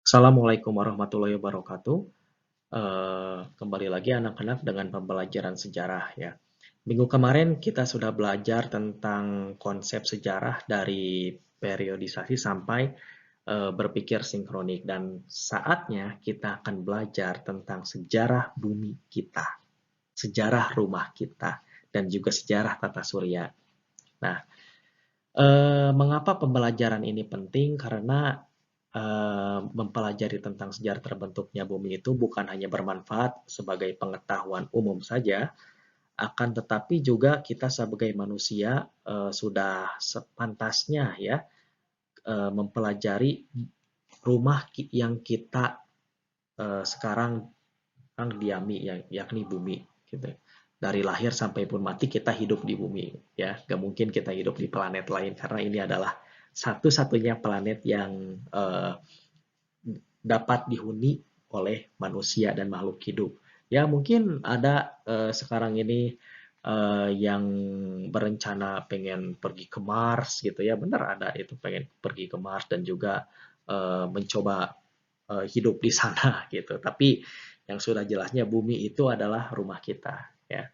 Assalamualaikum warahmatullahi wabarakatuh. Kembali lagi anak-anak dengan pembelajaran sejarah ya. Minggu kemarin kita sudah belajar tentang konsep sejarah dari periodisasi sampai berpikir sinkronik dan saatnya kita akan belajar tentang sejarah bumi kita, sejarah rumah kita, dan juga sejarah tata surya. Nah, mengapa pembelajaran ini penting? Karena mempelajari tentang sejarah terbentuknya bumi itu bukan hanya bermanfaat sebagai pengetahuan umum saja, akan tetapi juga kita sebagai manusia sudah sepantasnya ya mempelajari rumah yang kita sekarang diami, yakni bumi. Gitu. Dari lahir sampai pun mati kita hidup di bumi, ya. Gak mungkin kita hidup di planet lain karena ini adalah satu-satunya planet yang dapat dihuni oleh manusia dan makhluk hidup. Ya mungkin ada sekarang ini yang berencana pengen pergi ke Mars gitu ya, benar ada itu pengen pergi ke Mars dan juga mencoba hidup di sana gitu. Tapi yang sudah jelasnya bumi itu adalah rumah kita ya.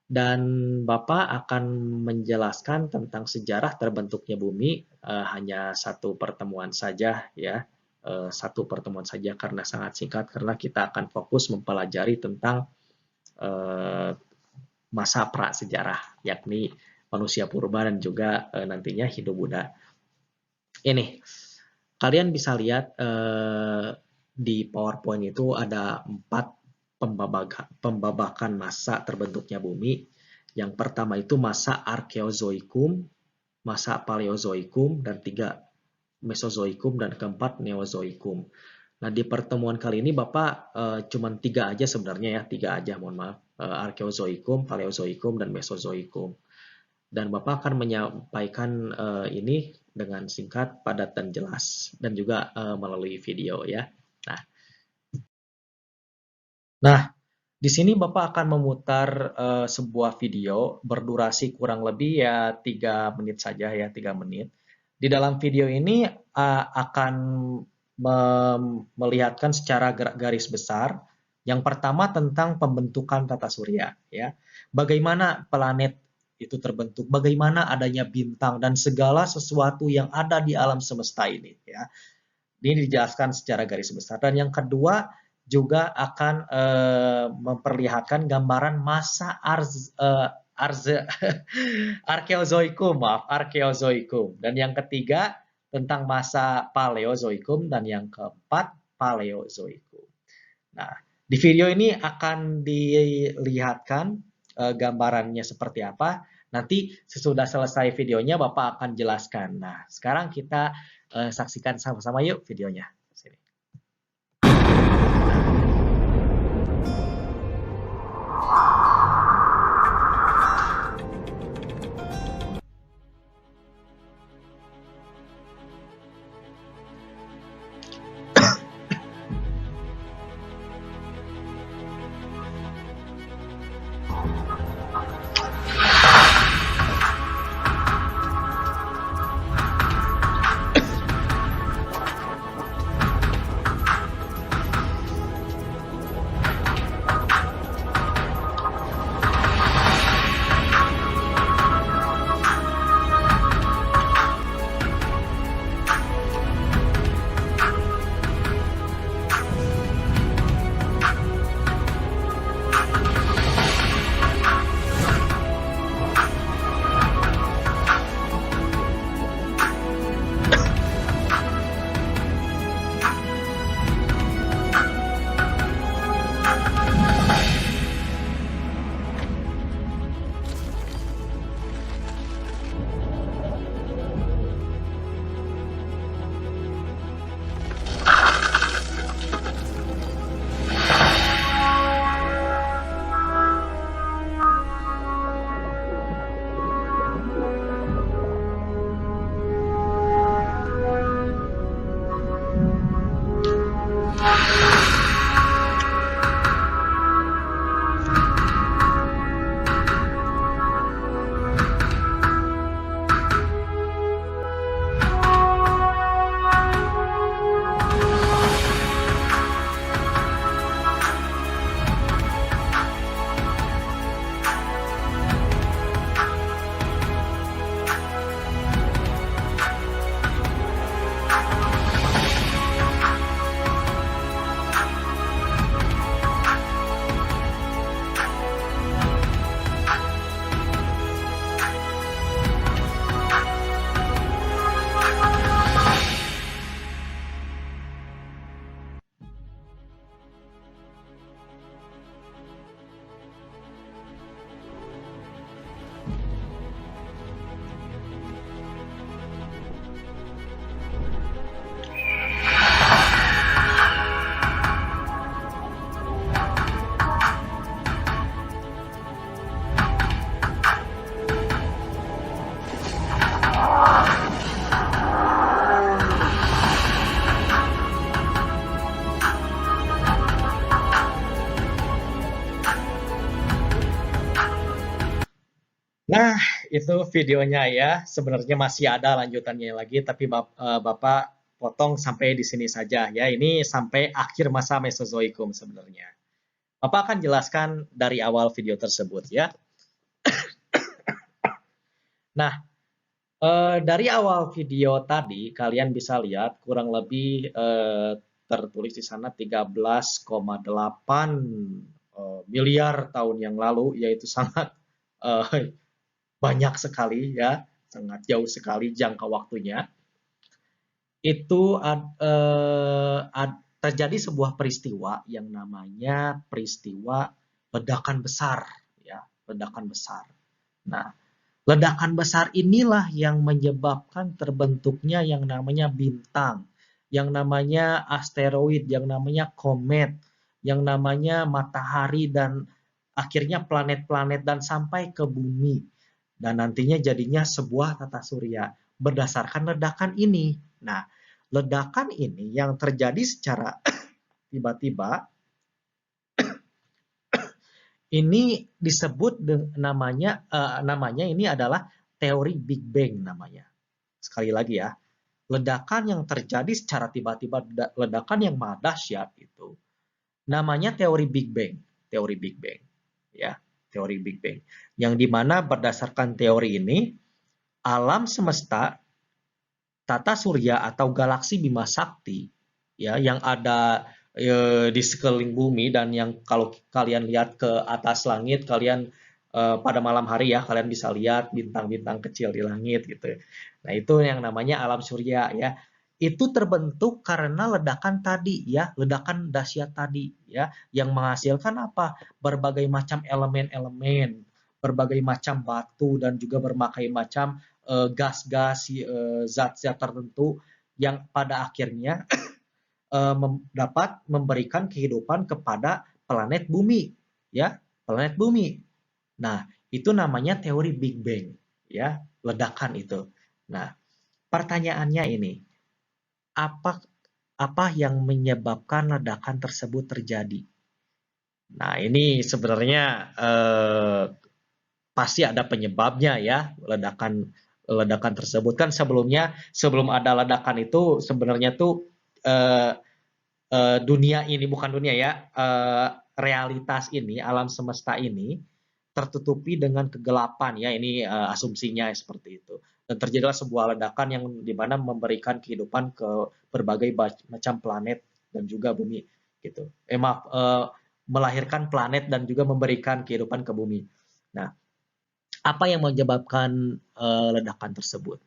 Dan Bapak akan menjelaskan tentang sejarah terbentuknya bumi hanya satu pertemuan saja ya. Satu pertemuan saja karena sangat singkat karena kita akan fokus mempelajari tentang masa prasejarah yakni manusia purba dan juga nantinya Hindu Buddha. Ini kalian bisa lihat di PowerPoint itu ada 4 pembabakan masa terbentuknya bumi. Yang pertama itu masa Arkeozoikum, masa Paleozoikum, dan 3 Mesozoikum, dan keempat Neozoikum. Nah, di pertemuan kali ini Bapak cuma 3 aja sebenarnya ya, 3 aja mohon maaf. Arkeozoikum, Paleozoikum, dan Mesozoikum. Dan Bapak akan menyampaikan ini dengan singkat, padat, dan jelas. Dan juga melalui video ya. Nah, di sini Bapak akan memutar sebuah video berdurasi kurang lebih ya 3 menit saja ya, 3 menit. Di dalam video ini akan melihatkan secara garis besar. Yang pertama tentang pembentukan tata surya ya. Bagaimana planet itu terbentuk, bagaimana adanya bintang dan segala sesuatu yang ada di alam semesta ini ya. Ini dijelaskan secara garis besar. Dan yang kedua juga akan memperlihatkan gambaran masa Arkeozoikum. Dan yang ketiga tentang masa Paleozoikum dan yang keempat Paleozoikum. Nah, di video ini akan dilihatkan gambarannya seperti apa. Nanti sesudah selesai videonya Bapak akan jelaskan. Nah, sekarang kita saksikan sama-sama yuk videonya. Sini. Nah, itu videonya ya. Sebenarnya masih ada lanjutannya lagi, tapi Bapak potong sampai di sini saja ya. Ini sampai akhir masa Mesozoikum sebenarnya. Bapak akan jelaskan dari awal video tersebut ya. Nah, dari awal video tadi kalian bisa lihat kurang lebih tertulis di sana 13,8 miliar tahun yang lalu, yaitu sangat banyak sekali ya, sangat jauh sekali jangka waktunya. Itu terjadi sebuah peristiwa yang namanya peristiwa ledakan besar ya, ledakan besar. Nah, ledakan besar inilah yang menyebabkan terbentuknya yang namanya bintang, yang namanya asteroid, yang namanya komet, yang namanya matahari dan akhirnya planet-planet dan sampai ke bumi. Dan nantinya jadinya sebuah tata surya berdasarkan ledakan ini. Nah, ledakan ini yang terjadi secara tiba-tiba ini disebut namanya ini adalah teori Big Bang namanya. Sekali lagi ya, ledakan yang terjadi secara tiba-tiba, ledakan yang maha dahsyat itu namanya teori Big Bang, teori Big Bang ya, teori Big Bang. Yang dimana berdasarkan teori ini alam semesta, tata surya atau galaksi Bima Sakti ya yang ada di sekeliling bumi dan yang kalau kalian lihat ke atas langit kalian pada malam hari ya kalian bisa lihat bintang-bintang kecil di langit gitu. Nah, itu yang namanya alam surya ya. Itu terbentuk karena ledakan tadi ya, ledakan dahsyat tadi ya yang menghasilkan apa? Berbagai macam elemen-elemen, berbagai macam batu dan juga berbagai macam gas-gas, zat-zat tertentu yang pada akhirnya dapat memberikan kehidupan kepada planet bumi, ya, planet bumi. Nah, itu namanya teori Big Bang, ya, ledakan itu. Nah, pertanyaannya ini, apa apa yang menyebabkan ledakan tersebut terjadi? Nah, ini sebenarnya pasti ada penyebabnya ya, ledakan ledakan tersebut kan sebelumnya sebelum ada ledakan itu sebenarnya tuh eh, dunia ini bukan dunia ya, realitas ini, alam semesta ini tertutupi dengan kegelapan ya, ini asumsinya seperti itu. Dan terjadilah sebuah ledakan yang dimana memberikan kehidupan ke berbagai macam planet dan juga bumi gitu. Maaf, melahirkan planet dan juga memberikan kehidupan ke bumi. Nah, apa yang menyebabkan ledakan tersebut?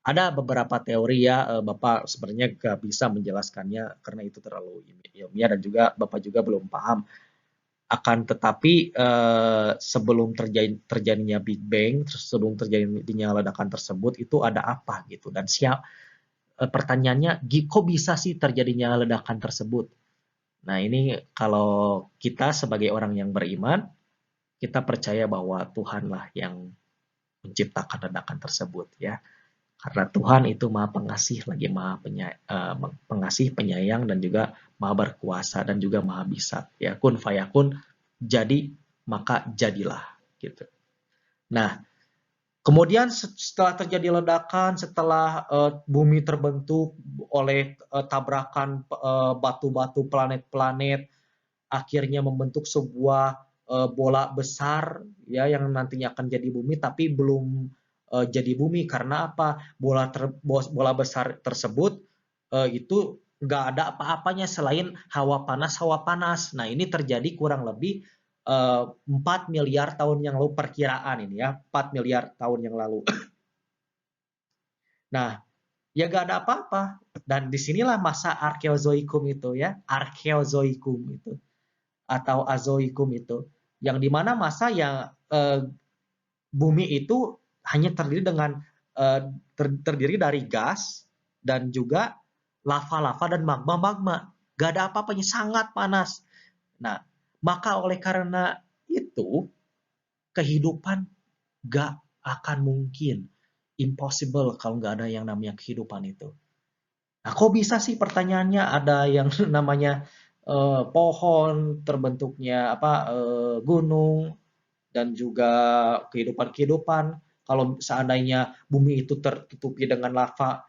Ada beberapa teori ya, Bapak sebenarnya nggak bisa menjelaskannya karena itu terlalu ilmiah dan juga Bapak juga belum paham. Akan tetapi sebelum terjadinya Big Bang, sebelum terjadinya ledakan tersebut itu ada apa gitu dan pertanyaannya kok bisa sih terjadinya ledakan tersebut? Nah, ini kalau kita sebagai orang yang beriman, kita percaya bahwa Tuhanlah yang menciptakan ledakan tersebut ya. Karena Tuhan itu Maha Pengasih, lagi Maha Pengasih, penyayang dan juga Maha Berkuasa dan juga Maha Bisa. Ya, kun fayakun, jadi maka jadilah gitu. Nah, kemudian setelah terjadi ledakan, setelah bumi terbentuk oleh tabrakan batu-batu planet-planet, akhirnya membentuk sebuah bola besar ya yang nantinya akan jadi bumi tapi belum jadi bumi karena apa? Bola besar tersebut itu nggak ada apa-apanya selain hawa panas. Nah, ini terjadi kurang lebih 4 miliar tahun yang lalu perkiraan ini ya, 4 miliar tahun yang lalu. Nah, ya nggak ada apa-apa. Dan disinilah masa Arkeozoikum itu ya, Arkeozoikum itu atau Azoikum itu, yang dimana masa yang bumi itu hanya terdiri dengan terdiri dari gas dan juga lava-lava dan magma-magma. Gak ada apa-apanya, sangat panas. Nah, maka oleh karena itu kehidupan gak akan mungkin, impossible kalau nggak ada yang namanya kehidupan itu. Nah, kok bisa sih pertanyaannya ada yang namanya pohon terbentuknya apa gunung. dan juga kehidupan-kehidupan. Kalau seandainya bumi itu tertutupi dengan lava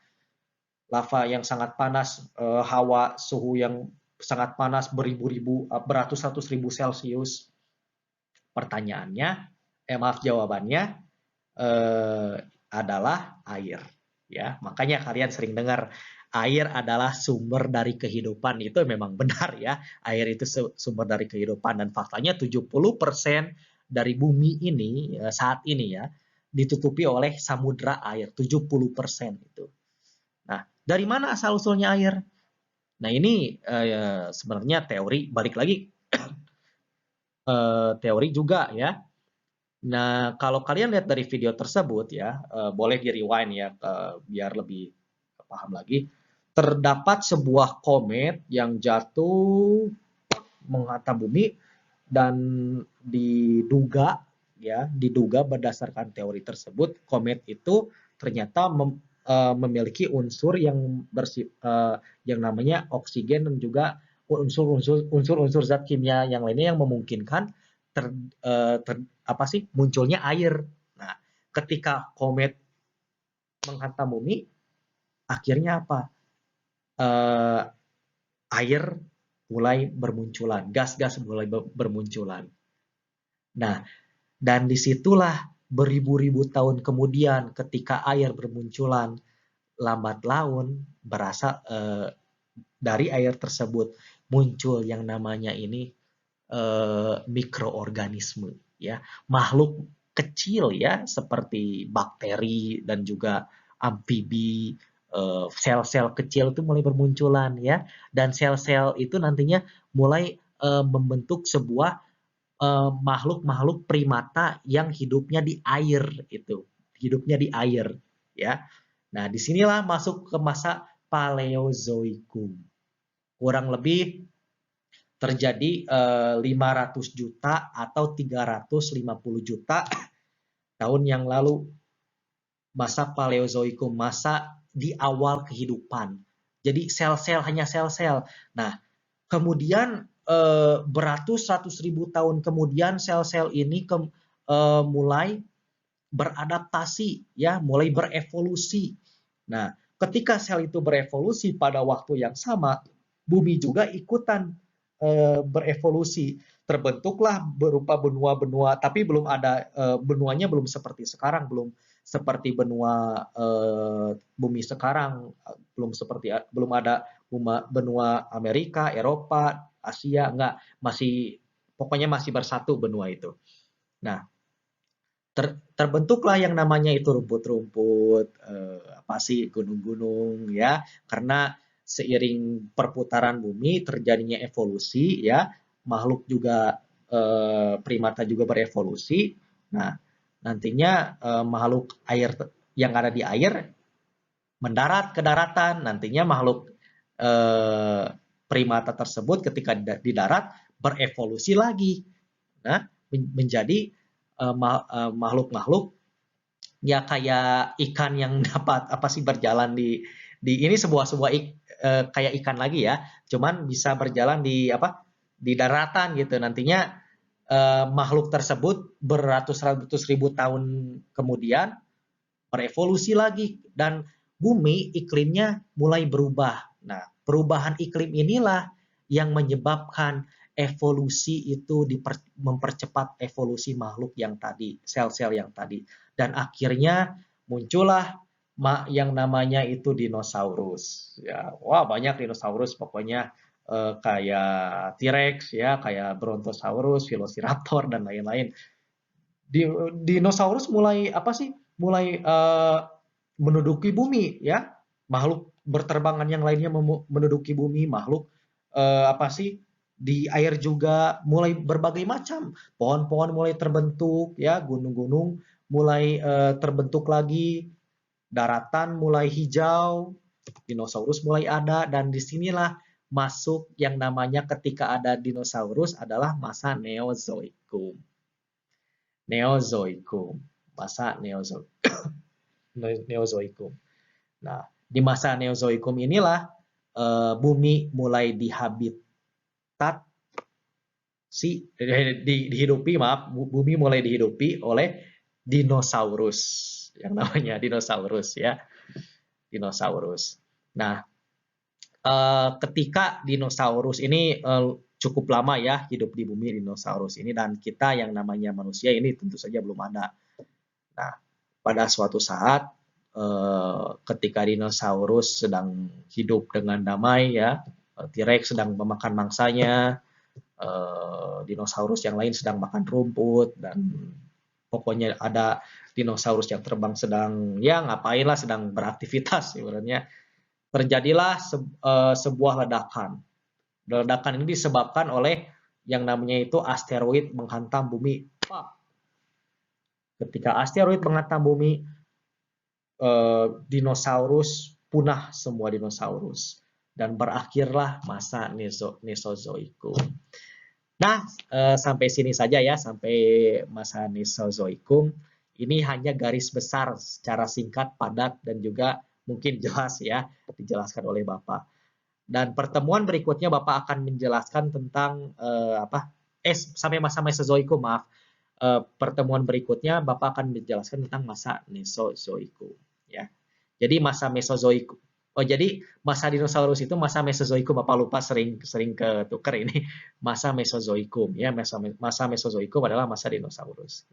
yang sangat panas, hawa suhu yang sangat panas beratus-ratus ribu Celcius. Pertanyaannya, maaf jawabannya adalah air. Ya, makanya kalian sering dengar air adalah sumber dari kehidupan. Itu memang benar ya. Air itu sumber dari kehidupan dan faktanya 70% dari bumi ini saat ini ya ditutupi oleh samudra air, 70% itu. Nah, dari mana asal usulnya air? Nah, ini sebenarnya teori, balik lagi teori juga ya. Nah, kalau kalian lihat dari video tersebut ya, boleh di-rewind ya, biar lebih paham lagi. Terdapat sebuah komet yang jatuh menghantam bumi dan diduga berdasarkan teori tersebut, komet itu ternyata memiliki unsur yang yang namanya oksigen dan juga unsur-unsur zat kimia yang lainnya yang memungkinkan munculnya air. Nah, ketika komet menghantam bumi, akhirnya apa? Air mulai bermunculan, gas-gas mulai bermunculan. Nah, dan disitulah beribu-ribu tahun kemudian ketika air bermunculan, lambat laun berasal dari air tersebut muncul yang namanya ini mikroorganisme ya, makhluk kecil ya seperti bakteri dan juga amfibi, sel-sel kecil itu mulai bermunculan ya, dan sel-sel itu nantinya mulai membentuk sebuah makhluk-makhluk primata yang hidupnya di air itu, hidupnya di air ya. Nah, disinilah masuk ke masa Paleozoikum. Kurang lebih terjadi 500 juta atau 350 juta tahun yang lalu, masa Paleozoikum, masa di awal kehidupan. Jadi sel-sel hanya sel-sel. Nah, kemudian beratus-ratus ribu tahun kemudian sel-sel ini mulai beradaptasi ya, mulai berevolusi. Nah, ketika sel itu berevolusi pada waktu yang sama, bumi juga ikutan berevolusi. Terbentuklah berupa benua-benua, tapi belum ada benuanya belum seperti sekarang, belum seperti benua bumi sekarang, belum ada benua Amerika, Eropa, Asia, enggak, pokoknya masih bersatu benua itu. Nah, terbentuklah yang namanya itu rumput-rumput, gunung-gunung ya, karena seiring perputaran bumi terjadinya evolusi ya, makhluk juga primata juga berevolusi. Nah, nantinya makhluk air yang ada di air mendarat ke daratan, nantinya makhluk primata tersebut ketika di darat berevolusi lagi. Nah, menjadi makhluk-makhluk ya kayak ikan yang dapat berjalan di ini sebuah kayak ikan lagi ya, cuman bisa berjalan di daratan gitu. Nantinya makhluk tersebut beratus-ratus ribu tahun kemudian berevolusi lagi dan bumi iklimnya mulai berubah. Nah, perubahan iklim inilah yang menyebabkan evolusi itu mempercepat evolusi makhluk yang tadi, sel-sel yang tadi. Dan akhirnya muncullah yang namanya itu dinosaurus. Ya, wah banyak dinosaurus pokoknya kayak T-Rex ya, kayak Brontosaurus, Velociraptor dan lain-lain. Dinosaurus mulai mulai menduduki bumi ya, makhluk berterbangan yang lainnya menduduki bumi, makhluk di air juga mulai berbagai macam, pohon-pohon mulai terbentuk ya, gunung-gunung mulai terbentuk lagi, daratan mulai hijau, dinosaurus mulai ada, dan disinilah masuk yang namanya ketika ada dinosaurus adalah masa Neozoikum. Neozoikum, masa Neozoikum. Nah, di masa Neozoikum inilah bumi mulai dihabitat dihidupi, maaf, bumi mulai dihidupi oleh dinosaurus, yang namanya dinosaurus ya, dinosaurus. Nah, ketika dinosaurus ini cukup lama ya hidup di bumi dinosaurus ini, dan kita yang namanya manusia ini tentu saja belum ada. Nah, pada suatu saat ketika dinosaurus sedang hidup dengan damai ya, T-Rex sedang memakan mangsanya, dinosaurus yang lain sedang makan rumput, dan pokoknya ada dinosaurus yang terbang sedang ya ngapain lah, sedang beraktivitas sebenarnya. Terjadilah sebuah ledakan. Ledakan ini disebabkan oleh yang namanya itu asteroid menghantam bumi. Ketika asteroid menghantam bumi, dinosaurus punah, semua dinosaurus, dan berakhirlah masa Mesozoikum. Nah, sampai sini saja ya, sampai masa Mesozoikum. Ini hanya garis besar secara singkat, padat, dan juga mungkin jelas ya, dijelaskan oleh Bapak. Dan pertemuan berikutnya Bapak akan menjelaskan tentang sampai masa Mesozoikum, maaf. Pertemuan berikutnya Bapak akan menjelaskan tentang masa Mesozoikum ya. Jadi masa Mesozoikum. Jadi masa dinosaurus itu masa Mesozoikum, Bapak lupa, sering ketuker ini. Masa Mesozoikum ya, masa Mesozoikum adalah masa dinosaurus.